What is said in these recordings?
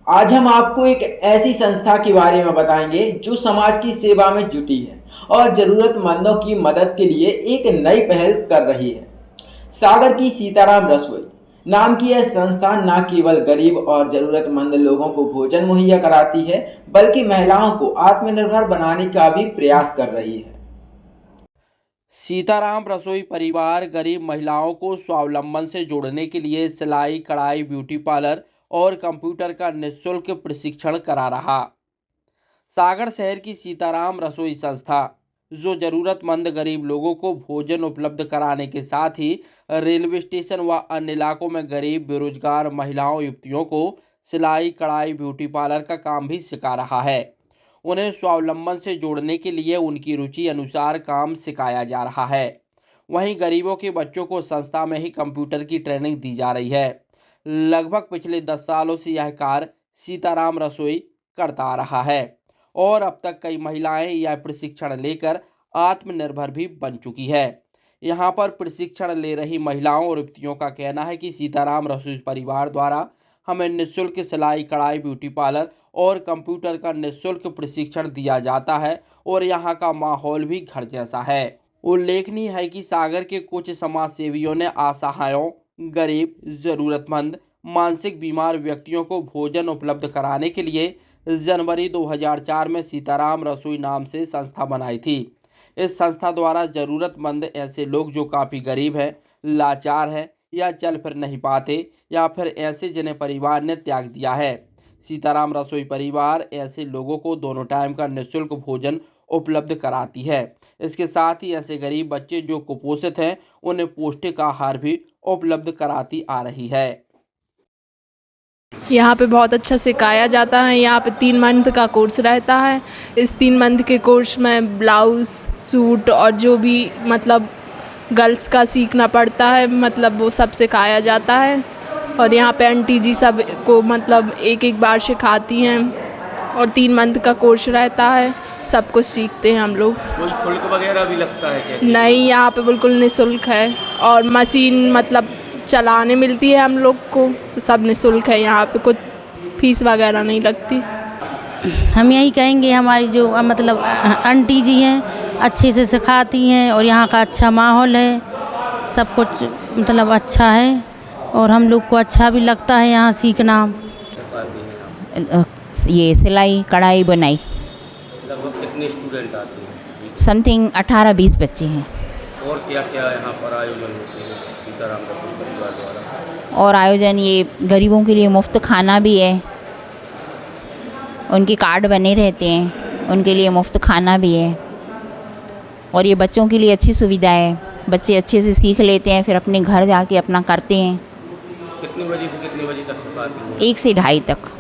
आज हम आपको एक ऐसी संस्था के बारे में बताएंगे जो समाज की सेवा में जुटी है और जरूरतमंदों की मदद के लिए एक नई पहल कर रही है। सागर की सीताराम रसोई नाम की यह संस्था न केवल गरीब और जरूरतमंद लोगों को भोजन मुहैया कराती है, बल्कि महिलाओं को आत्मनिर्भर बनाने का भी प्रयास कर रही है। सीताराम रसोई परिवार गरीब महिलाओं को स्वावलंबन से जोड़ने के लिए सिलाई, कढ़ाई, ब्यूटी पार्लर और कंप्यूटर का निःशुल्क प्रशिक्षण करा रहा। सागर शहर की सीताराम रसोई संस्था, जो ज़रूरतमंद गरीब लोगों को भोजन उपलब्ध कराने के साथ ही रेलवे स्टेशन व अन्य इलाकों में गरीब बेरोजगार महिलाओं युवतियों को सिलाई, कढ़ाई, ब्यूटी पार्लर का काम भी सिखा रहा है। उन्हें स्वावलंबन से जोड़ने के लिए उनकी रुचि अनुसार काम सिखाया जा रहा है। वहीं गरीबों के बच्चों को संस्था में ही कंप्यूटर की ट्रेनिंग दी जा रही है। लगभग पिछले 10 सालों से यह कार्य सीताराम रसोई करता आ रहा है और अब तक कई महिलाएं यह प्रशिक्षण लेकर आत्मनिर्भर भी बन चुकी है। यहाँ पर प्रशिक्षण ले रही महिलाओं और युवतियों का कहना है कि सीताराम रसोई परिवार द्वारा हमें निःशुल्क सिलाई, कढ़ाई, ब्यूटी पार्लर और कंप्यूटर का निःशुल्क प्रशिक्षण दिया जाता है और यहाँ का माहौल भी घर जैसा है। उल्लेखनीय है कि सागर के कुछ समाज सेवियों ने असहायों, गरीब, ज़रूरतमंद, मानसिक बीमार व्यक्तियों को भोजन उपलब्ध कराने के लिए जनवरी 2004 में सीताराम रसोई नाम से संस्था बनाई थी। इस संस्था द्वारा ज़रूरतमंद ऐसे लोग जो काफ़ी गरीब हैं, लाचार हैं या चल फिर नहीं पाते या फिर ऐसे जिन्हें परिवार ने त्याग दिया है, सीताराम रसोई परिवार ऐसे लोगों को दोनों टाइम का निःशुल्क भोजन उपलब्ध कराती है। इसके साथ ही ऐसे गरीब बच्चे जो कुपोषित हैं उन्हें पौष्टिक आहार भी उपलब्ध कराती आ रही है। यहाँ पे बहुत अच्छा सिखाया जाता है। यहाँ पे 3 मंथ का कोर्स रहता है। इस 3 मंथ के कोर्स में ब्लाउज़, सूट और जो भी मतलब गर्ल्स का सीखना पड़ता है, मतलब वो सब सिखाया जाता है। और यहाँ पे आंटी जी सब को मतलब एक बार सिखाती हैं और 3 मंथ का कोर्स रहता है। सब कुछ सीखते हैं हम लोग। कोई शुल्क वगैरह भी लगता है क्या? नहीं, यहाँ पे बिल्कुल निःशुल्क है और मशीन मतलब चलाने मिलती है हम लोग को, तो सब निःशुल्क है। यहाँ पे कुछ फीस वगैरह नहीं लगती। हम यही कहेंगे, हमारी जो मतलब आंटी जी हैं अच्छे से सिखाती हैं और यहाँ का अच्छा माहौल है, सब कुछ मतलब अच्छा है और हम लोग को अच्छा भी लगता है यहाँ सीखना। ये सिलाई, कढ़ाई, बुनाई। लगभग कितने स्टूडेंट आते हैं? समथिंग 18-20 बच्चे हैं। और क्या क्या यहाँ पर आयोजन होते हैं सीताराम रसोई परिवार द्वारा? और आयोजन ये गरीबों के लिए मुफ्त खाना भी है, उनके कार्ड बने रहते हैं, उनके लिए मुफ्त खाना भी है और ये बच्चों के लिए अच्छी सुविधा है। बच्चे अच्छे से सीख लेते हैं, फिर अपने घर जाके अपना करते हैं। कितने बजे से कितने बजे तक सिखाती हैं? 1 से 2:30 तक,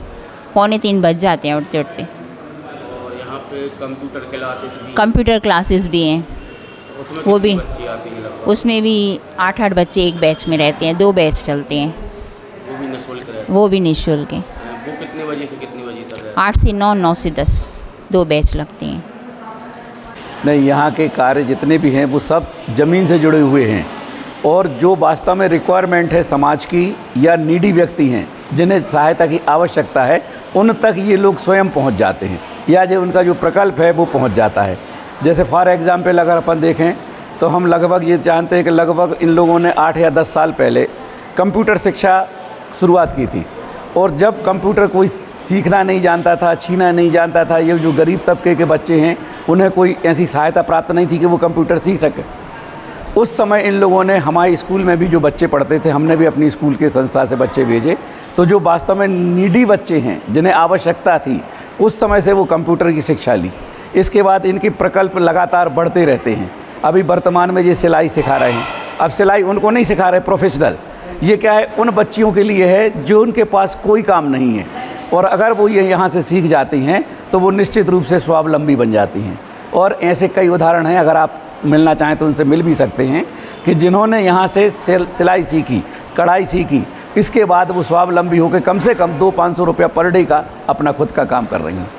2:45 बज जाते हैं उठते उठते। और यहाँ पे कंप्यूटर क्लासेस भी हैं, उसमें वो भी बच्चे आते हैं लगभग? उसमें भी 8-8 बच्चे एक बैच में रहते हैं, 2 बैच चलते हैं। वो भी निःशुल्क रहते हैं? वो भी निःशुल्क है। वो कितने बजे से कितने बजे तक है? 8 से 9, 9 से 10, 2 बैच लगते हैं। नहीं, यहाँ के कार्य जितने भी हैं वो सब ज़मीन से जुड़े हुए हैं और जो वास्तव में रिक्वायरमेंट है समाज की या नीडी व्यक्ति हैं जिन्हें सहायता की आवश्यकता है, उन तक ये लोग स्वयं पहुँच जाते हैं या जो उनका जो प्रकल्प है वो पहुँच जाता है। जैसे फॉर एग्ज़ाम्पल अगर अपन देखें तो हम लगभग ये जानते हैं कि लगभग इन लोगों ने 8 या 10 साल पहले कंप्यूटर शिक्षा शुरुआत की थी और जब कंप्यूटर कोई सीखना नहीं जानता था, छीना नहीं जानता था, ये जो गरीब तबके के बच्चे हैं उन्हें कोई ऐसी सहायता प्राप्त नहीं थी कि वो कंप्यूटर सीख सके। उस समय इन लोगों ने हमारे स्कूल में भी जो बच्चे पढ़ते थे, हमने भी अपनी स्कूल के संस्था से बच्चे भेजे, तो जो वास्तव में नीडी बच्चे हैं जिन्हें आवश्यकता थी, उस समय से वो कंप्यूटर की शिक्षा ली। इसके बाद इनके प्रकल्प लगातार बढ़ते रहते हैं। अभी वर्तमान में ये सिलाई सिखा रहे हैं। अब सिलाई उनको नहीं सिखा रहे प्रोफेशनल, ये क्या है, उन बच्चियों के लिए है जो उनके पास कोई काम नहीं है और अगर वो ये यहाँ से सीख जाती हैं तो वो निश्चित रूप से स्वावलंबी बन जाती हैं। और ऐसे कई उदाहरण हैं, अगर आप मिलना चाहें तो उनसे मिल भी सकते हैं कि जिन्होंने यहाँ से सिलाई सीखी, कढ़ाई सीखी, इसके बाद वो स्वावलंबी होकर कम से कम 200-500 रुपया पर डे का अपना खुद का काम कर रही हैं।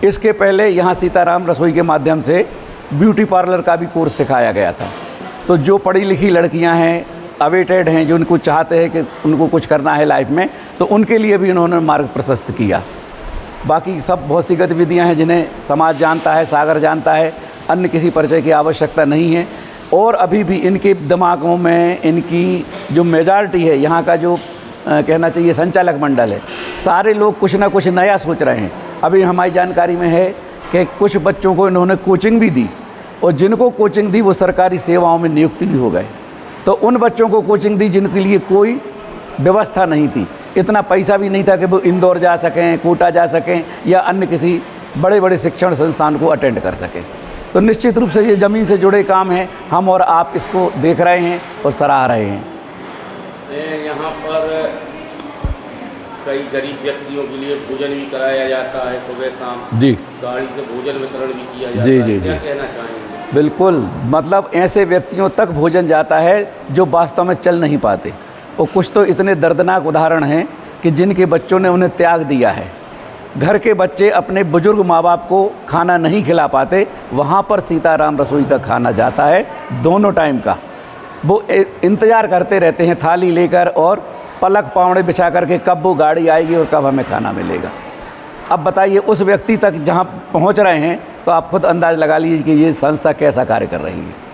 इसके पहले यहाँ सीताराम रसोई के माध्यम से ब्यूटी पार्लर का भी कोर्स सिखाया गया था। तो जो पढ़ी लिखी लड़कियाँ हैं, अवेटेड हैं, जो उनको चाहते हैं कि उनको कुछ करना है लाइफ में, तो उनके लिए भी उन्होंने मार्ग प्रशस्त किया। बाकी सब बहुत सी गतिविधियाँ हैं जिन्हें समाज जानता है, सागर जानता है, अन्य किसी परिचय की आवश्यकता नहीं है। और अभी भी इनके दिमागों में इनकी जो मेजॉरिटी है, यहाँ का जो कहना चाहिए संचालक मंडल है, सारे लोग कुछ ना कुछ नया सोच रहे हैं। अभी हमारी जानकारी में है कि कुछ बच्चों को इन्होंने कोचिंग भी दी और जिनको कोचिंग दी वो सरकारी सेवाओं में नियुक्ति भी हो गए। तो उन बच्चों को कोचिंग दी जिनके लिए कोई व्यवस्था नहीं थी, इतना पैसा भी नहीं था कि वो इंदौर जा सकें, कोटा जा सकें या अन्य किसी बड़े बड़े शिक्षण संस्थान को अटेंड कर सकें। तो निश्चित रूप से ये ज़मीन से जुड़े काम हैं, हम और आप इसको देख रहे हैं और सराह रहे हैं। यहाँ पर कई गरीब व्यक्तियों के लिए भोजन भी कराया जाता है, सुबह शाम जी गाड़ी से भोजन वितरण भी किया जाता जी है। जी क्या जी कहना चाहेंगे? बिल्कुल, मतलब ऐसे व्यक्तियों तक भोजन जाता है जो वास्तव में चल नहीं पाते। और कुछ तो इतने दर्दनाक उदाहरण हैं कि जिनके बच्चों ने उन्हें त्याग दिया है। घर के बच्चे अपने बुजुर्ग माँ बाप को खाना नहीं खिला पाते, वहाँ पर सीताराम रसोई का खाना जाता है दोनों टाइम का। वो इंतज़ार करते रहते हैं थाली लेकर और पलक पावड़े बिछा करके कब वो गाड़ी आएगी और कब हमें खाना मिलेगा। अब बताइए उस व्यक्ति तक जहाँ पहुँच रहे हैं तो आप खुद अंदाज़ लगा लीजिए कि ये संस्था कैसा कार्य कर रही है।